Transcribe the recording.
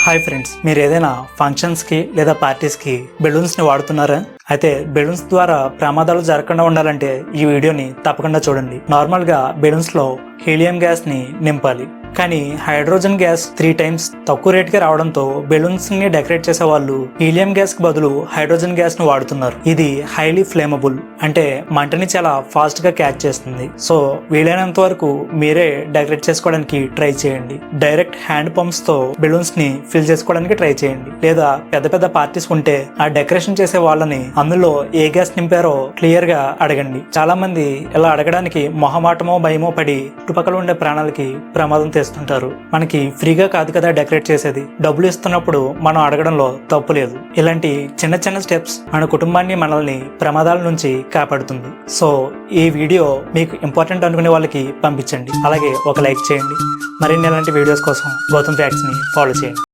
Hi friends, మీరు ఏదైనా ఫంక్షన్స్కి లేదా పార్టీస్కి బెలూన్స్ని వాడుతున్నారా? అయితే బెలూన్స్ ద్వారా ప్రమాదాలు జరగకుండా ఉండాలంటే ఈ వీడియోని తప్పకుండా చూడండి. నార్మల్గా బెలూన్స్లో హీలియం గ్యాస్ని నింపాలి, కానీ హైడ్రోజన్ గ్యాస్ 3 times తక్కువ రేట్కి రావడంతో బెలూన్స్ ని డెకరేట్ చేసే వాళ్ళు హీలియం గ్యాస్ కి బదులు హైడ్రోజన్ గ్యాస్ ను వాడుతున్నారు. ఇది హైలీ ఫ్లేమబుల్, అంటే మంటని చాలా ఫాస్ట్ గా క్యాచ్ చేస్తుంది. సో వీలైనంత వరకు మీరే డెకరేట్ చేసుకోవడానికి ట్రై చేయండి. డైరెక్ట్ హ్యాండ్ పంప్స్ తో బెలూన్స్ ని ఫిల్ చేసుకోవడానికి ట్రై చేయండి. లేదా పెద్ద పెద్ద పార్టీస్ ఉంటే ఆ డెకరేషన్ చేసే వాళ్ళని అందులో ఏ గ్యాస్ నింపారో క్లియర్ గా అడగండి. చాలా మంది ఇలా అడగడానికి మొహమాటమో భయమో పడి చుట్టుపక్కల ఉండే ప్రాణాలకి ప్రమాదం తెస్తుంటారు. మనకి ఫ్రీగా కాదు కదా డెకరేట్ చేసేది, డబ్బులు ఇస్తున్నప్పుడు మనం అడగడంలో తప్పు లేదు. ఇలాంటి చిన్న చిన్న స్టెప్స్ మన కుటుంబాన్ని, మనల్ని ప్రమాదాల నుంచి కాపాడుతుంది. సో ఈ వీడియో మీకు ఇంపార్టెంట్ అనుకునే వాళ్ళకి పంపించండి. అలాగే ఒక లైక్ చేయండి. మరిన్ని ఇలాంటి వీడియోస్ కోసం గౌతమ్ ఫ్యాక్ట్స్ ని ఫాలో చేయండి.